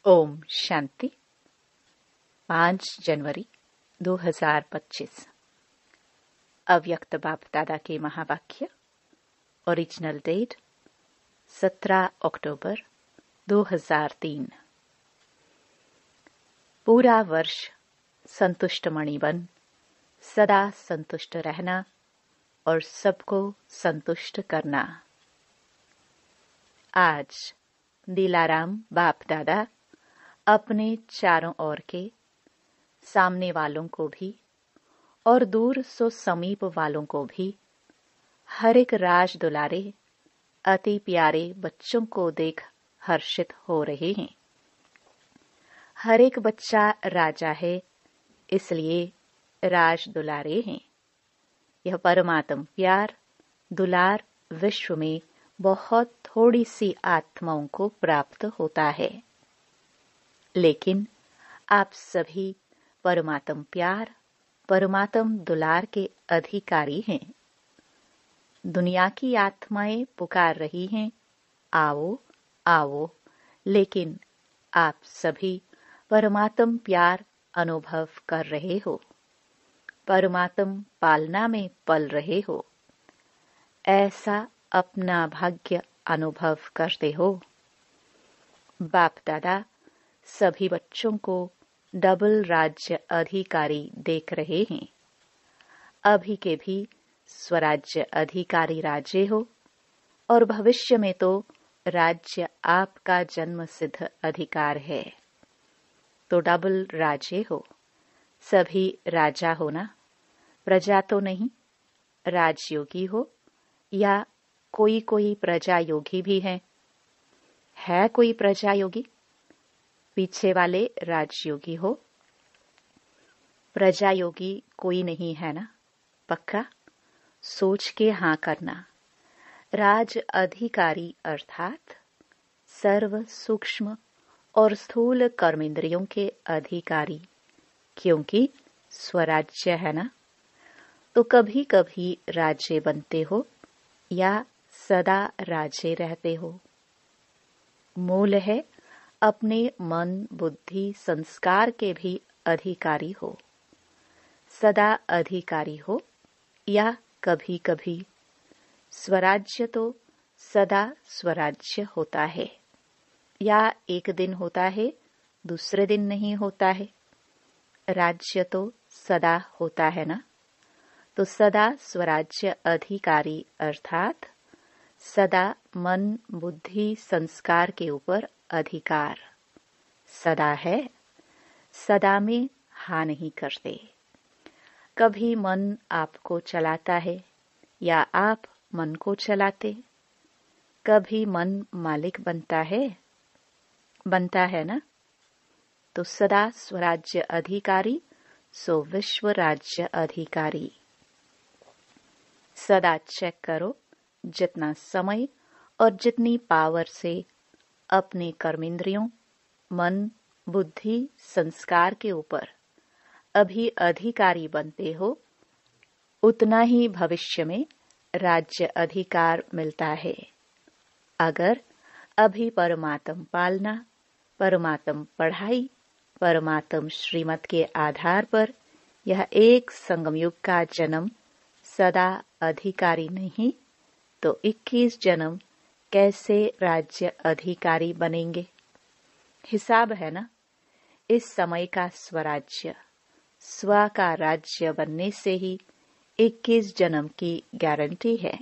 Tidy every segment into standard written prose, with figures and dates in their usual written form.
ओम शांति। 5 जनवरी 2025। अव्यक्त बाप दादा के महावाक्य। ओरिजिनल डेट 17 अक्टूबर 2003। पूरा वर्ष संतुष्ट मणि बन सदा संतुष्ट रहना और सबको संतुष्ट करना। आज दिलाराम बाप दादा अपने चारों ओर के सामने वालों को भी और दूर सो समीप वालों को भी हर एक राज दुलारे अति प्यारे बच्चों को देख हर्षित हो रहे हैं। हर एक बच्चा राजा है, इसलिए राज दुलारे हैं। यह परमात्म प्यार दुलार विश्व में बहुत थोड़ी सी आत्माओं को प्राप्त होता है, लेकिन आप सभी परमात्म प्यार परमात्म दुलार के अधिकारी हैं। दुनिया की आत्माएं पुकार रही हैं, आओ आओ, लेकिन आप सभी परमात्म प्यार अनुभव कर रहे हो, परमात्म पालना में पल रहे हो। ऐसा अपना भाग्य अनुभव करते हो। बाप दादा सभी बच्चों को डबल राज्य अधिकारी देख रहे हैं। अभी के भी स्वराज्य अधिकारी राज्य हो और भविष्य में तो राज्य आपका जन्म सिद्ध अधिकार है, तो डबल राज्य हो। सभी राजा हो ना, प्रजा तो नहीं। राजयोगी हो या कोई कोई प्रजा योगी भी है कोई प्रजा योगी? पीछे वाले राजयोगी हो, प्रजा योगी कोई नहीं है ना? पक्का सोच के हाँ करना। राज अधिकारी अर्थात सर्व सूक्ष्म और स्थूल कर्मेंद्रियों के अधिकारी, क्योंकि स्वराज्य है ना। तो कभी कभी राज्य बनते हो या सदा राज्य रहते हो। मूल है अपने मन बुद्धि संस्कार के भी अधिकारी हो। सदा अधिकारी हो या कभी कभी। स्वराज्य तो सदा स्वराज्य होता है, या एक दिन होता है दूसरे दिन नहीं होता है। राज्य तो सदा होता है ना। तो सदा स्वराज्य अधिकारी अर्थात सदा मन बुद्धि संस्कार के ऊपर अधिकार सदा है। सदा में हाँ नहीं करते। कभी मन आपको चलाता है या आप मन को चलाते। कभी मन मालिक बनता है ना। तो सदा स्वराज्य अधिकारी सो विश्व राज्य अधिकारी। सदा चेक करो जितना समय और जितनी पावर से अपने कर्मेंद्रियों मन बुद्धि संस्कार के ऊपर अभी अधिकारी बनते हो, उतना ही भविष्य में राज्य अधिकार मिलता है। अगर अभी परमात्म पालना परमात्म पढ़ाई परमात्म श्रीमत के आधार पर यह एक संगम युग का जन्म सदा अधिकारी नहीं, तो 21 जन्म कैसे राज्य अधिकारी बनेंगे? हिसाब है ना। इस समय का स्वराज्य स्व का राज्य बनने से ही 21 जन्म की गारंटी है।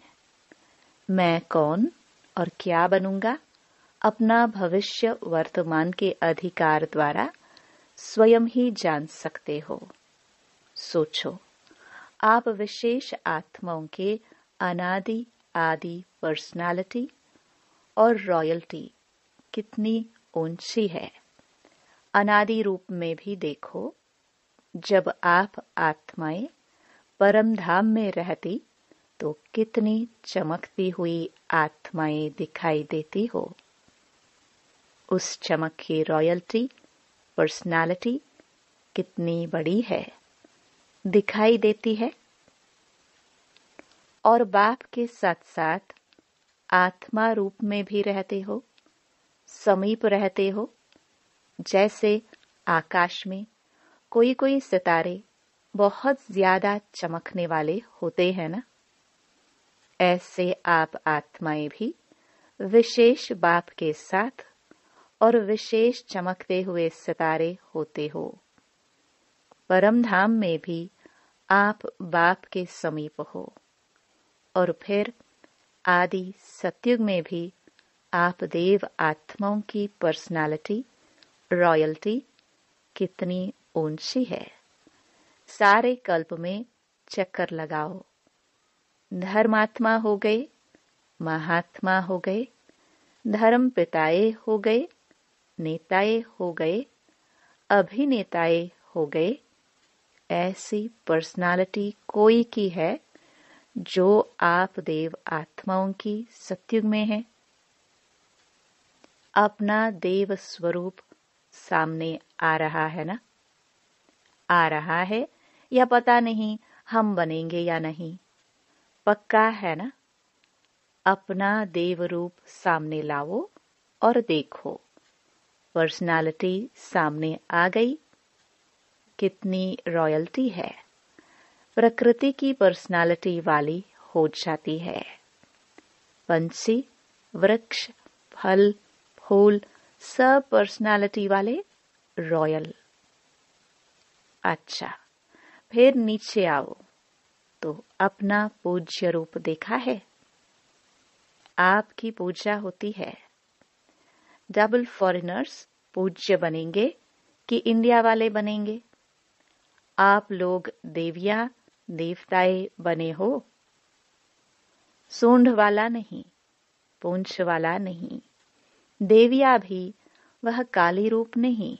मैं कौन और क्या बनूंगा, अपना भविष्य वर्तमान के अधिकार द्वारा स्वयं ही जान सकते हो। सोचो, आप विशेष आत्माओं के अनादि आदि पर्सनालिटी और रॉयल्टी कितनी ऊंची है। अनादि रूप में भी देखो, जब आप आत्माएं परम धाम में रहती तो कितनी चमकती हुई आत्माएं दिखाई देती हो। उस चमक की रॉयल्टी पर्सनालिटी कितनी बड़ी है, दिखाई देती है। और बाप के साथ साथ आत्मा रूप में भी रहते हो, समीप रहते हो। जैसे आकाश में कोई कोई सितारे बहुत ज्यादा चमकने वाले होते हैं ना, ऐसे आप आत्माएं भी विशेष बाप के साथ और विशेष चमकते हुए सितारे होते हो। परम धाम में भी आप बाप के समीप हो, और फिर आदि सतयुग में भी आप देव आत्माओं की पर्सनालिटी, रॉयल्टी कितनी ऊंची है। सारे कल्प में चक्कर लगाओ, धर्मात्मा हो गए, महात्मा हो गए, धर्म पिताए हो गए, नेताए हो गए, अभिनेताए हो गए। ऐसी पर्सनालिटी कोई की है जो आप देव आत्माओं की सतयुग में है? अपना देव स्वरूप सामने आ रहा है ना? आ रहा है या पता नहीं हम बनेंगे या नहीं, पक्का है ना? अपना देव रूप सामने लाओ और देखो, पर्सनालिटी सामने आ गई। कितनी रॉयल्टी है, प्रकृति की पर्सनालिटी वाली हो जाती है। पंछी, वृक्ष, फल, फूल सब पर्सनालिटी वाले, रॉयल। अच्छा, फिर नीचे आओ तो अपना पूज्य रूप देखा है? आपकी पूजा होती है। डबल फॉरेनर्स पूज्य बनेंगे कि इंडिया वाले बनेंगे? आप लोग देविया देवताए बने हो। सूंड वाला नहीं, पूंछ वाला नहीं, देविया भी वह काली रूप नहीं,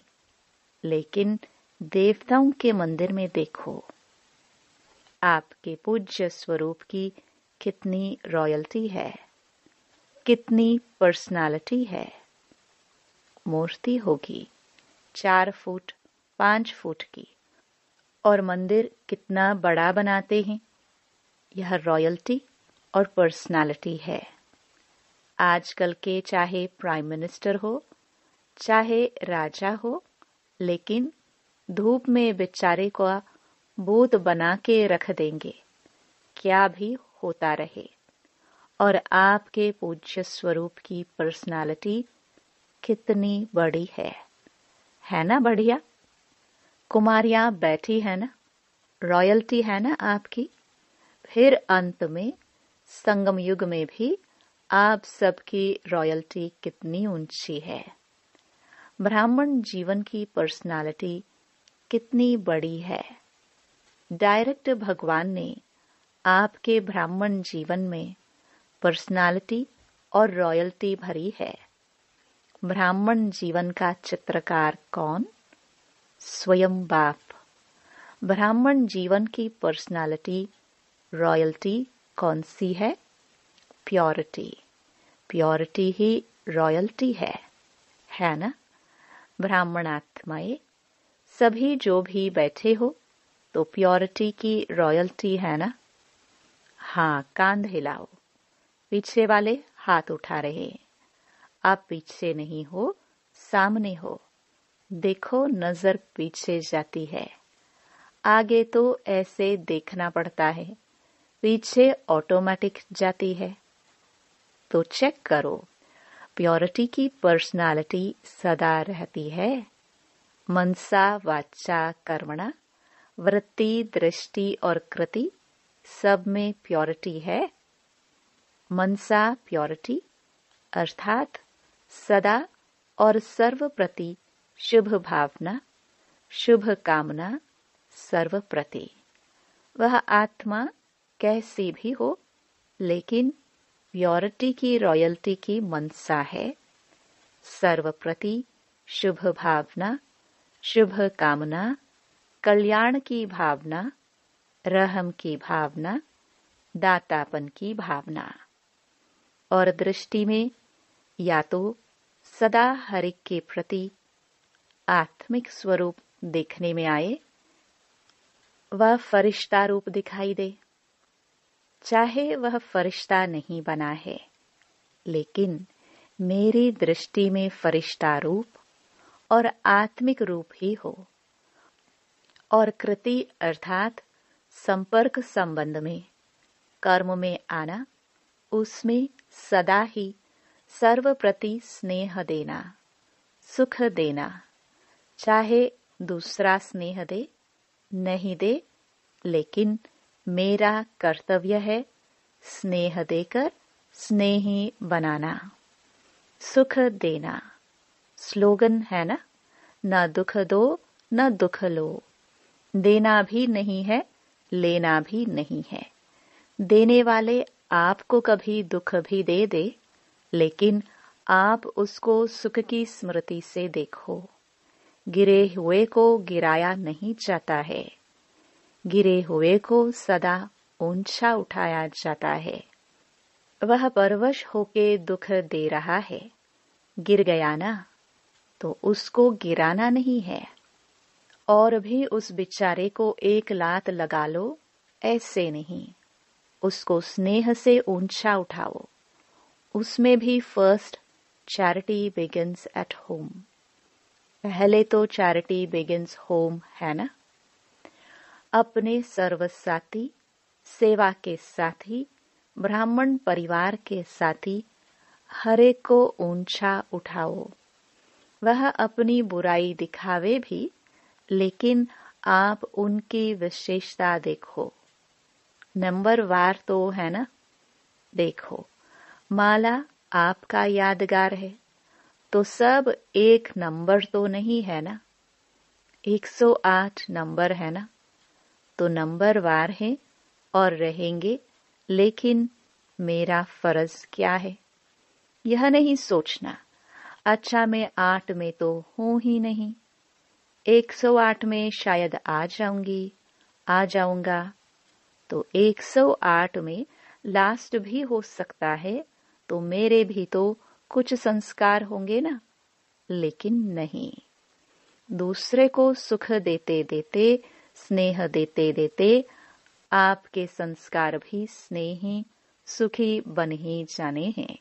लेकिन देवताओं के मंदिर में देखो, आपके पूज्य स्वरूप की कितनी रॉयल्टी है, कितनी पर्सनालिटी है। मूर्ति होगी 4 फुट 5 फुट की, और मंदिर कितना बड़ा बनाते हैं। यह रॉयल्टी और पर्सनालिटी है। आजकल के चाहे प्राइम मिनिस्टर हो, चाहे राजा हो, लेकिन धूप में बेचारे को भूत बना के रख देंगे, क्या भी होता रहे। और आपके पूज्य स्वरूप की पर्सनालिटी कितनी बड़ी है ना? बढ़िया। कुमारियां बैठी है ना, रॉयल्टी है ना आपकी। फिर अंत में संगम युग में भी आप सबकी रॉयल्टी कितनी ऊंची है। ब्राह्मण जीवन की पर्सनालिटी कितनी बड़ी है। डायरेक्ट भगवान ने आपके ब्राह्मण जीवन में पर्सनालिटी और रॉयल्टी भरी है। ब्राह्मण जीवन का चित्रकार कौन? स्वयं बाप। ब्राह्मण जीवन की पर्सनालिटी, रॉयल्टी कौन सी है? प्योरिटी। प्योरिटी ही रॉयल्टी है ना? ब्राह्मण आत्माएं सभी जो भी बैठे हो तो प्योरिटी की रॉयल्टी है ना? हाँ, कांध हिलाओ। पीछे वाले हाथ उठा रहे। आप पीछे नहीं हो, सामने हो। देखो, नजर पीछे जाती है। आगे तो ऐसे देखना पड़ता है, पीछे ऑटोमेटिक जाती है। तो चेक करो, प्योरिटी की पर्सनालिटी सदा रहती है। मनसा वाचा कर्मणा, वृत्ति, दृष्टि और कृति सब में प्योरिटी है। मनसा प्योरिटी अर्थात सदा और सर्व प्रति शुभ भावना, शुभ कामना, सर्व प्रति। वह आत्मा कैसी भी हो, लेकिन प्योरिटी की रॉयल्टी की मनसा है। सर्व प्रति शुभ भावना, शुभ कामना, कल्याण की भावना, रहम की भावना, दातापन की भावना। और दृष्टि में या तो सदा हर एक के प्रति आत्मिक स्वरूप देखने में आए, वह फरिश्ता रूप दिखाई दे, चाहे वह फरिश्ता नहीं बना है, लेकिन मेरी दृष्टि में फरिश्ता रूप और आत्मिक रूप ही हो, और कृति अर्थात संपर्क संबंध में, कर्म में आना, उसमें सदा ही सर्व प्रति स्नेह देना, सुख देना, चाहे दूसरा स्नेह दे नहीं दे, लेकिन मेरा कर्तव्य है स्नेह देकर स्नेही बनाना, सुख देना। स्लोगन है ना, न दुख दो न दुख लो। देना भी नहीं है, लेना भी नहीं है। देने वाले आपको कभी दुख भी दे दे, लेकिन आप उसको सुख की स्मृति से देखो। गिरे हुए को गिराया नहीं जाता है, गिरे हुए को सदा ऊंचा उठाया जाता है। वह परवश होके दुख दे रहा है, गिर गया ना, तो उसको गिराना नहीं है। और भी उस बेचारे को एक लात लगा लो, ऐसे नहीं, उसको स्नेह से ऊंचा उठाओ। उसमें भी first charity begins at home. पहले तो चैरिटी बिगिंस होम है ना। अपने सर्वसाथी, सेवा के साथी, ब्राह्मण परिवार के साथी, हर एक को ऊंचा उठाओ। वह अपनी बुराई दिखावे भी, लेकिन आप उनकी विशेषता देखो। नंबर वार तो है ना। देखो, माला आपका यादगार है, तो सब एक नंबर तो नहीं है ना। 108 नंबर है ना, तो नंबर वार है और रहेंगे, लेकिन मेरा फर्ज क्या है, यह नहीं सोचना अच्छा मैं 8 में तो हूं ही नहीं, 108 में शायद आ जाऊंगा, तो 108 में लास्ट भी हो सकता है, तो मेरे भी तो कुछ संस्कार होंगे ना। लेकिन नहीं, दूसरे को सुख देते देते, स्नेह देते देते आपके संस्कार भी स्नेही सुखी बन ही जाने हैं।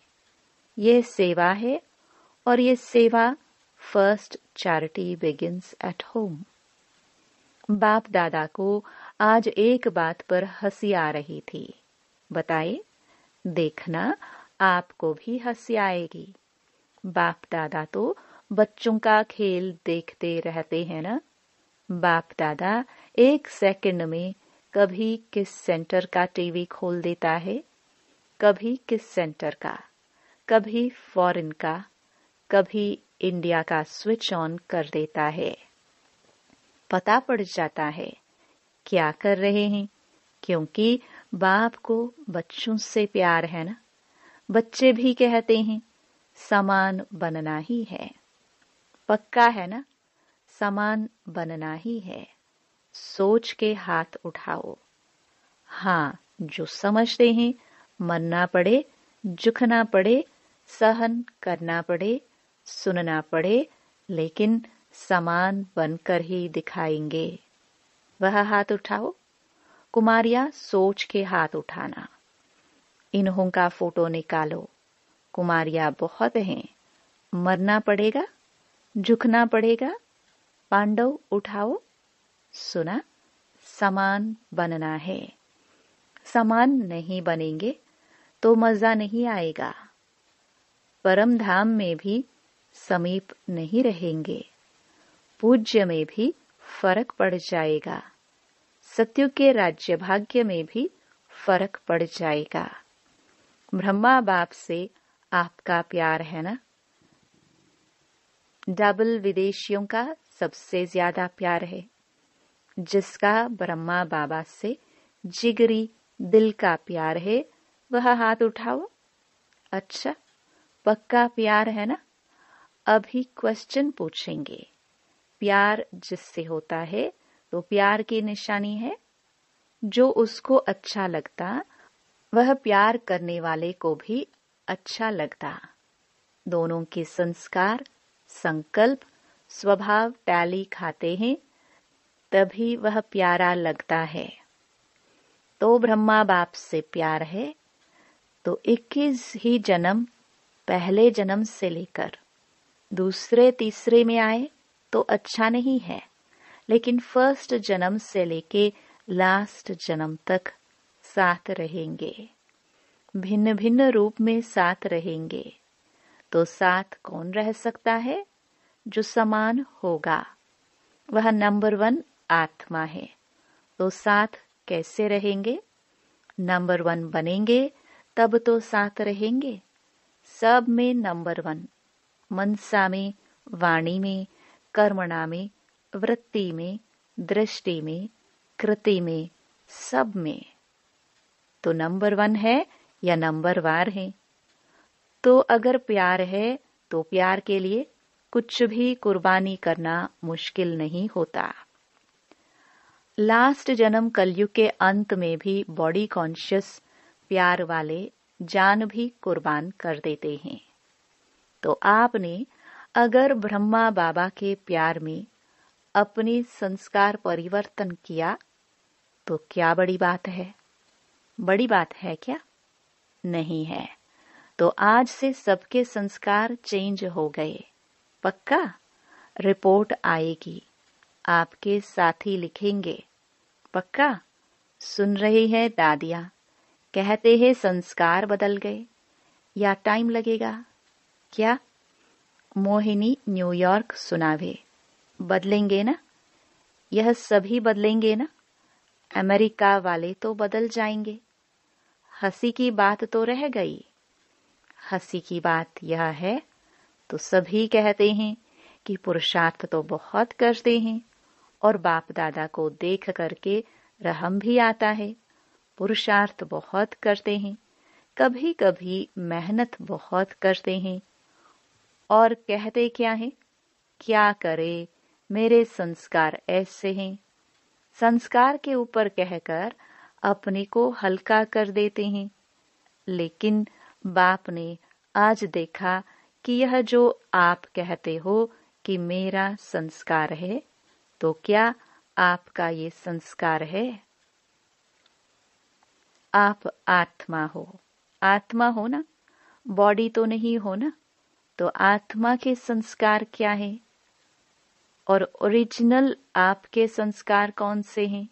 ये सेवा है, और ये सेवा first charity begins at home. बाप दादा को आज एक बात पर हंसी आ रही थी। बताए, देखना आपको भी हंसी आएगी। बाप दादा तो बच्चों का खेल देखते रहते हैं ना। बाप दादा 1 सेकंड में कभी किस सेंटर का टीवी खोल देता है, कभी किस सेंटर का, कभी फॉरेन का, कभी इंडिया का स्विच ऑन कर देता है। पता पड़ जाता है क्या कर रहे हैं, क्योंकि बाप को बच्चों से प्यार है ना। बच्चे भी कहते हैं समान बनना ही है। पक्का है ना, समान बनना ही है। सोच के हाथ उठाओ। हाँ, जो समझते हैं मरना पड़े, झुकना पड़े, सहन करना पड़े, सुनना पड़े, लेकिन समान बनकर ही दिखाएंगे। वह हाथ उठाओ। कुमारियां, सोच के हाथ उठाना। इन्हों का फोटो निकालो। कुमारियां बहुत हैं। मरना पड़ेगा, झुकना पड़ेगा। पांडव उठाओ। सुना, समान बनना है। समान नहीं बनेंगे तो मजा नहीं आएगा। परम धाम में भी समीप नहीं रहेंगे। पूज्य में भी फर्क पड़ जाएगा। सत्युग के राज्य भाग्य में भी फर्क पड़ जाएगा। ब्रह्मा बाप से आपका प्यार है ना। डबल विदेशियों का सबसे ज्यादा प्यार है। जिसका ब्रह्मा बाबा से जिगरी दिल का प्यार है, वह हाथ उठाओ। अच्छा, पक्का प्यार है ना। अभी क्वेश्चन पूछेंगे। प्यार जिससे होता है तो प्यार की निशानी है। जो उसको अच्छा लगता, वह प्यार करने वाले को भी अच्छा लगता। दोनों के संस्कार, संकल्प, स्वभाव टैली खाते हैं, तभी वह प्यारा लगता है। तो ब्रह्मा बाप से प्यार है, तो 21 ही जन्म, पहले जन्म से लेकर दूसरे तीसरे में आए तो अच्छा नहीं है, लेकिन फर्स्ट जन्म से लेके लास्ट जन्म तक साथ रहेंगे, भिन्न भिन्न रूप में साथ रहेंगे। तो साथ कौन रह सकता है? जो समान होगा, वह नंबर 1 आत्मा है। तो साथ कैसे रहेंगे? नंबर 1 बनेंगे तब तो साथ रहेंगे। सब में नंबर 1, मनसा में, वाणी में, कर्मणा में, वृत्ति में, दृष्टि में, कृति में, सब में। तो नंबर 1 है या नंबर वार है? तो अगर प्यार है तो प्यार के लिए कुछ भी कुर्बानी करना मुश्किल नहीं होता। लास्ट जन्म कलयुग के अंत में भी बॉडी कॉन्शियस प्यार वाले जान भी कुर्बान कर देते हैं। तो आपने अगर ब्रह्मा बाबा के प्यार में अपनी संस्कार परिवर्तन किया तो क्या बड़ी बात है? बड़ी बात है क्या? नहीं है। तो आज से सबके संस्कार चेंज हो गए। पक्का? रिपोर्ट आएगी, आपके साथी लिखेंगे। पक्का? सुन रही है दादियाँ, कहते हैं संस्कार बदल गए या टाइम लगेगा? क्या? मोहिनी न्यूयॉर्क सुनावे, बदलेंगे ना? यह सभी बदलेंगे ना? अमेरिका वाले तो बदल जाएंगे। हंसी की बात तो रह गई। हंसी की बात यह है, तो सभी कहते हैं कि पुरुषार्थ तो बहुत करते हैं और बाप दादा को देख करके रहम भी आता है। पुरुषार्थ बहुत करते हैं, कभी कभी मेहनत बहुत करते हैं और कहते क्या है? क्या करे, मेरे संस्कार ऐसे हैं। संस्कार के ऊपर कहकर अपने को हल्का कर देते हैं। लेकिन बाप ने आज देखा कि यह जो आप कहते हो कि मेरा संस्कार है, तो क्या आपका ये संस्कार है? आप आत्मा हो। आत्मा हो ना, बॉडी तो नहीं हो ना। तो आत्मा के संस्कार क्या है? और ओरिजिनल आपके संस्कार कौन से हैं?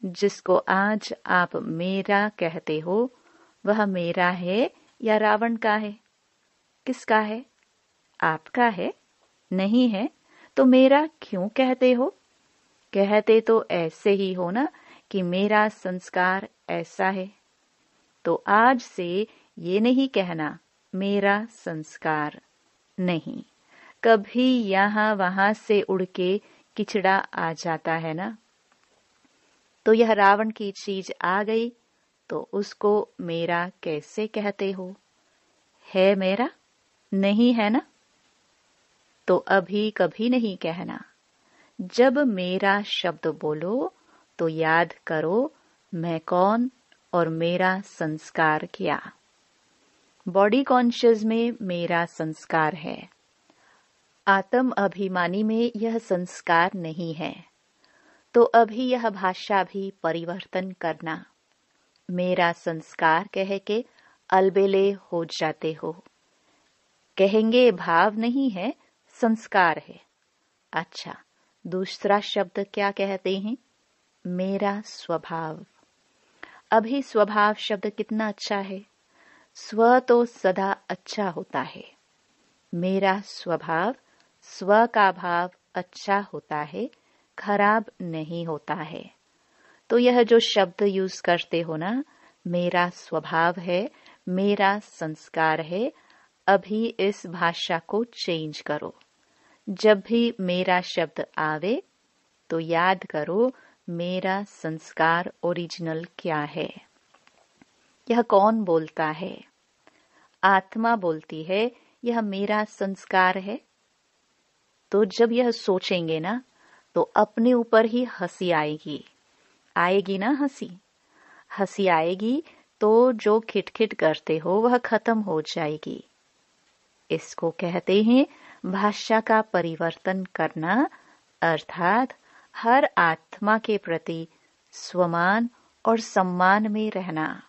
जिसको आज आप मेरा कहते हो, वह मेरा है या रावण का है? किसका है? आपका है? नहीं है तो मेरा क्यों कहते हो? कहते तो ऐसे ही हो ना कि मेरा संस्कार ऐसा है। तो आज से ये नहीं कहना मेरा संस्कार नहीं। कभी यहाँ वहां से उड़ के किचड़ा आ जाता है ना, तो यह रावण की चीज आ गई तो उसको मेरा कैसे कहते हो? है मेरा? नहीं है ना। तो अभी कभी नहीं कहना। जब मेरा शब्द बोलो तो याद करो मैं कौन और मेरा संस्कार क्या। बॉडी कॉन्शियस में मेरा संस्कार है, आत्म अभिमानी में यह संस्कार नहीं है। तो अभी यह भाषा भी परिवर्तन करना। मेरा संस्कार कह के अलबेले हो जाते हो। कहेंगे भाव नहीं है, संस्कार है। अच्छा, दूसरा शब्द क्या कहते हैं? मेरा स्वभाव। अभी स्वभाव शब्द कितना अच्छा है। स्व तो सदा अच्छा होता है। मेरा स्वभाव, स्व का भाव अच्छा होता है, खराब नहीं होता है। तो यह जो शब्द यूज करते हो ना, मेरा स्वभाव है, मेरा संस्कार है, अभी इस भाषा को चेंज करो। जब भी मेरा शब्द आवे तो याद करो मेरा संस्कार ओरिजिनल क्या है। यह कौन बोलता है? आत्मा बोलती है यह मेरा संस्कार है। तो जब यह सोचेंगे ना तो अपने ऊपर ही हंसी आएगी। आएगी ना हंसी? हंसी आएगी तो जो खिटखिट करते हो वह खत्म हो जाएगी। इसको कहते हैं भाषा का परिवर्तन करना, अर्थात हर आत्मा के प्रति स्वमान और सम्मान में रहना।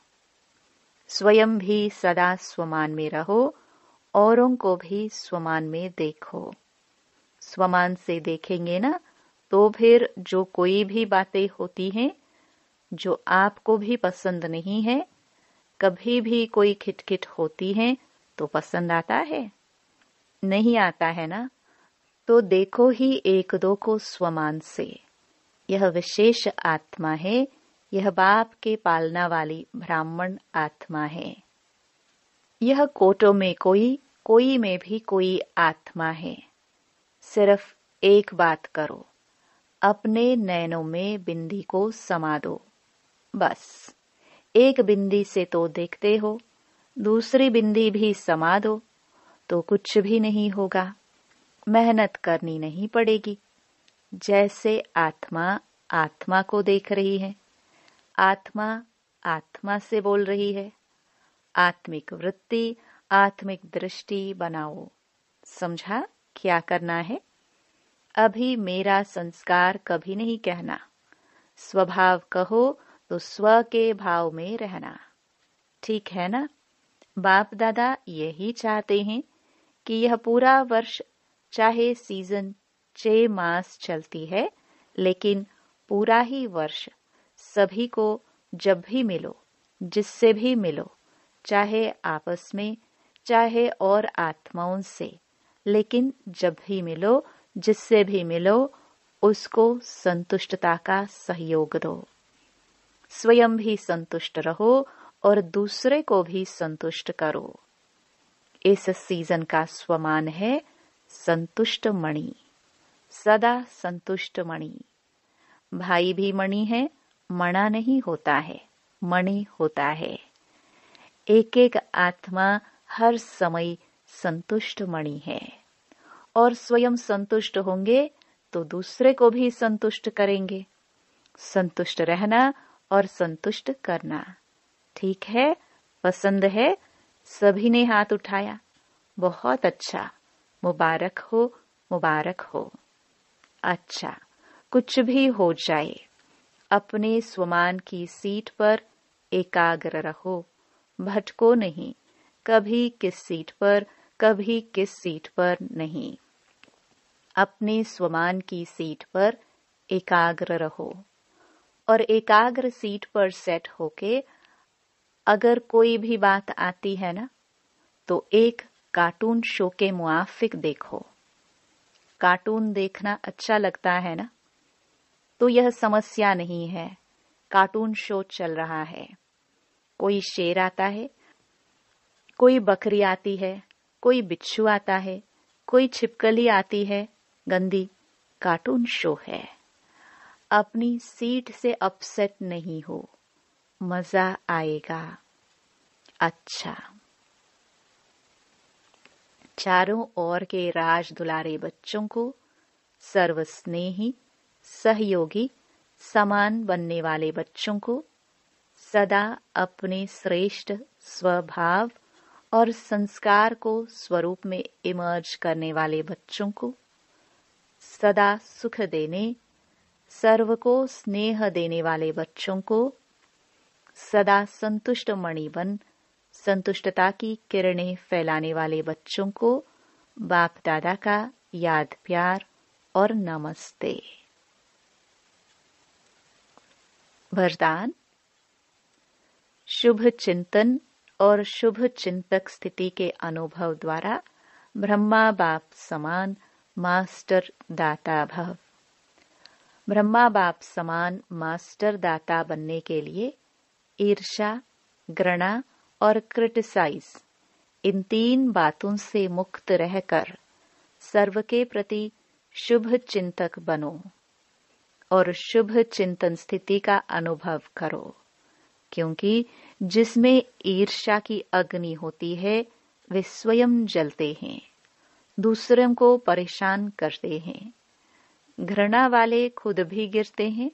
स्वयं भी सदा स्वमान में रहो, औरों को भी स्वमान में देखो। स्वमान से देखेंगे ना, तो फिर जो कोई भी बातें होती हैं जो आपको भी पसंद नहीं है, कभी भी कोई खिटखिट होती है तो पसंद आता है? नहीं आता है ना? तो देखो ही एक दो को स्वमान से। यह विशेष आत्मा है, यह बाप के पालना वाली ब्राह्मण आत्मा है। यह कोटों में कोई में भी कोई आत्मा है। सिर्फ एक बात करो, अपने नैनों में बिंदी को समा दो। बस एक बिंदी से तो देखते हो, दूसरी बिंदी भी समा दो तो कुछ भी नहीं होगा, मेहनत करनी नहीं पड़ेगी। जैसे आत्मा आत्मा को देख रही है, आत्मा आत्मा से बोल रही है। आत्मिक वृत्ति, आत्मिक दृष्टि बनाओ। समझा क्या करना है? अभी मेरा संस्कार कभी नहीं कहना, स्वभाव कहो तो स्व के भाव में रहना। ठीक है ना? बाप दादा यही चाहते हैं कि यह पूरा वर्ष, चाहे सीजन 6 मास चलती है, लेकिन पूरा ही वर्ष सभी को जब भी मिलो, जिससे भी मिलो, चाहे आपस में, चाहे और आत्माओं से, लेकिन जब भी मिलो, जिससे भी मिलो, उसको संतुष्टता का सहयोग दो। स्वयं भी संतुष्ट रहो और दूसरे को भी संतुष्ट करो। इस सीजन का स्वमान है संतुष्ट मणि, सदा संतुष्ट मणि। भाई भी मणि है, मणा नहीं होता है, मणि होता है। एक एक आत्मा हर समय संतुष्ट मणि है और स्वयं संतुष्ट होंगे तो दूसरे को भी संतुष्ट करेंगे। संतुष्ट रहना और संतुष्ट करना। ठीक है? पसंद है? सभी ने हाथ उठाया। बहुत अच्छा, मुबारक हो, मुबारक हो। अच्छा, कुछ भी हो जाए, अपने स्वमान की सीट पर एकाग्र रहो, भटको नहीं। कभी किस सीट पर, कभी किस सीट पर नहीं। अपने स्वमान की सीट पर एकाग्र रहो और एकाग्र सीट पर सेट होके अगर कोई भी बात आती है ना, तो एक कार्टून शो के मुआफिक देखो। कार्टून देखना अच्छा लगता है ना? तो यह समस्या नहीं है। कार्टून शो चल रहा है, कोई शेर आता है, कोई बकरी आती है, कोई बिच्छू आता है, कोई छिपकली आती है गंदी। कार्टून शो है। अपनी सीट से अपसेट नहीं हो, मजा आएगा। अच्छा, चारों ओर के राज दुलारे बच्चों को, सर्वस्नेही, सहयोगी, समान बनने वाले बच्चों को, सदा अपने श्रेष्ठ स्वभाव और संस्कार को स्वरूप में इमर्ज करने वाले बच्चों को, सदा सुख देने, सर्व को स्नेह देने वाले बच्चों को, सदा संतुष्ट मणि बन संतुष्टता की किरणें फैलाने वाले बच्चों को बाप दादा का याद प्यार और नमस्ते। वरदान। शुभ चिंतन और शुभ चिंतक स्थिति के अनुभव द्वारा ब्रह्मा बाप समान मास्टर दाता भव। ब्रह्मा बाप समान मास्टर दाता बनने के लिए ईर्ष्या, घृणा और क्रिटिसाइज, इन 3 बातों से मुक्त रहकर सर्व के प्रति शुभ चिंतक बनो और शुभ चिंतन स्थिति का अनुभव करो। क्योंकि जिसमें ईर्ष्या की अग्नि होती है, वे स्वयं जलते हैं, दूसरों को परेशान करते हैं। घृणा वाले खुद भी गिरते हैं,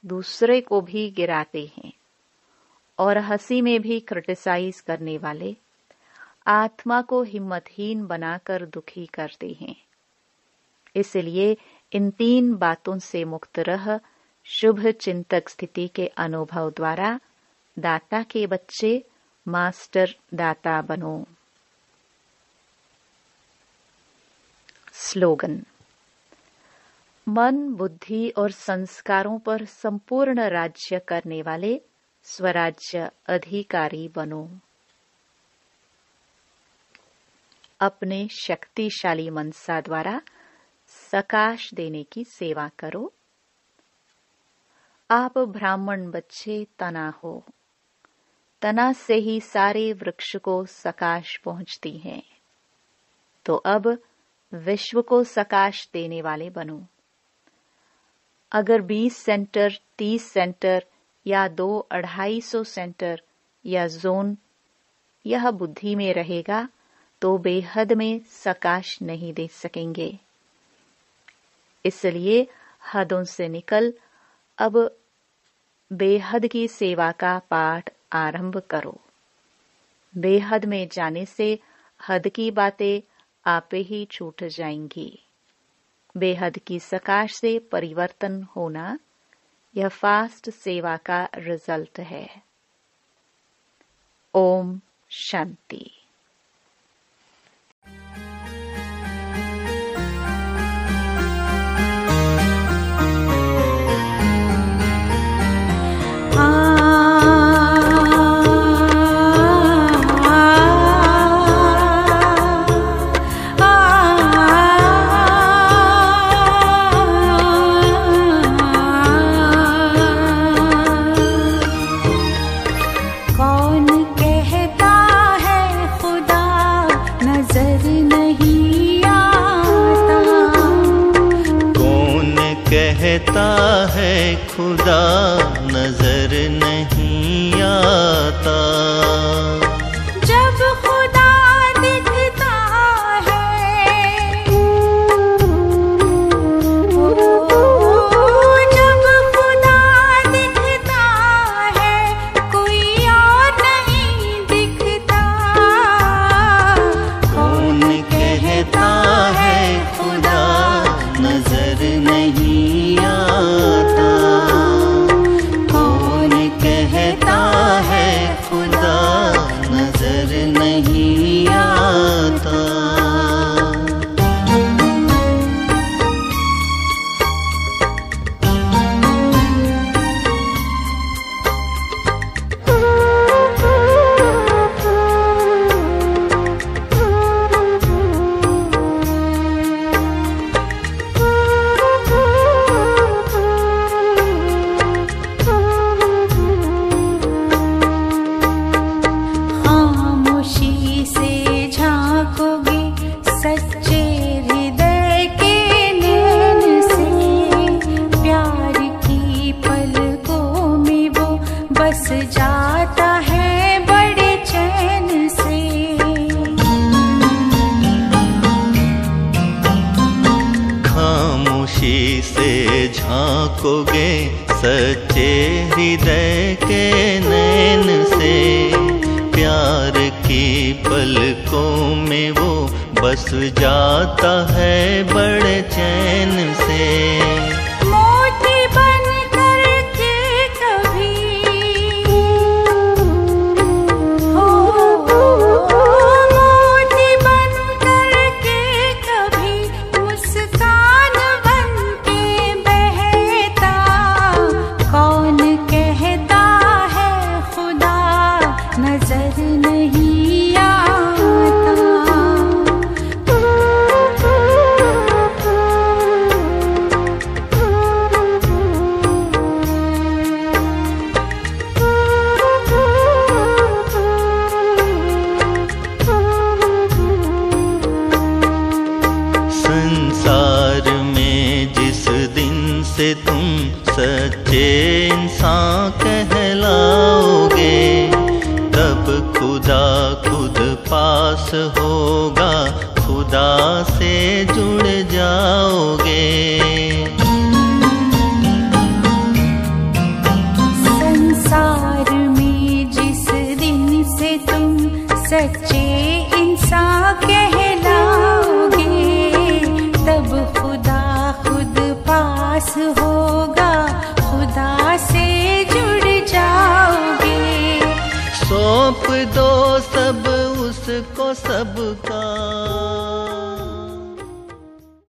दूसरे को भी गिराते हैं। और हंसी में भी क्रिटिसाइज करने वाले आत्मा को हिम्मतहीन बनाकर दुखी करते हैं। इसलिए इन 3 बातों से मुक्त रह शुभ चिंतक स्थिति के अनुभव द्वारा दाता के बच्चे मास्टर दाता बनो। स्लोगन। मन, बुद्धि और संस्कारों पर संपूर्ण राज्य करने वाले स्वराज्य अधिकारी बनो। अपने शक्तिशाली मनसा द्वारा सकाश देने की सेवा करो। आप ब्राह्मण बच्चे तना हो, तना से ही सारे वृक्ष को सकाश पहुंचती है। तो अब विश्व को सकाश देने वाले बनो। अगर 20 सेंटर, 30 सेंटर या 2-250 सेंटर या जोन यह बुद्धि में रहेगा तो बेहद में सकाश नहीं दे सकेंगे। इसलिए हदों से निकल अब बेहद की सेवा का पाठ आरंभ करो। बेहद में जाने से हद की बातें आपे ही छूट जाएंगी। बेहद की सकाश से परिवर्तन होना यह फास्ट सेवा का रिजल्ट है। ओम शांति। कहता है खुदा नजर नहीं आता। जब खुदा दिखता है, जब खुदा दिखता है कोई और नहीं दिखता। कौन कहता है खुदा नजर नहीं आता। कौन कहता है खुदा नजर नहीं आता। जाता है बड़े चैन से। खामोशी से झांकोगे सच्चे हृदय के नैन से। प्यार की पलकों में वो बस जाता है बड़े चैन से। से तुम सच्चे इंसान कहलाओगे। तब खुदा खुद पास होगा, खुदा से जुड़ जाओगे। संसार में जिस दिन से तुम सच्चे इंसान कहलाओगे, तब खुदा खुद पास होगा, खुदा से जुड़ जाओगे। सौंप दो सब उसको सबका।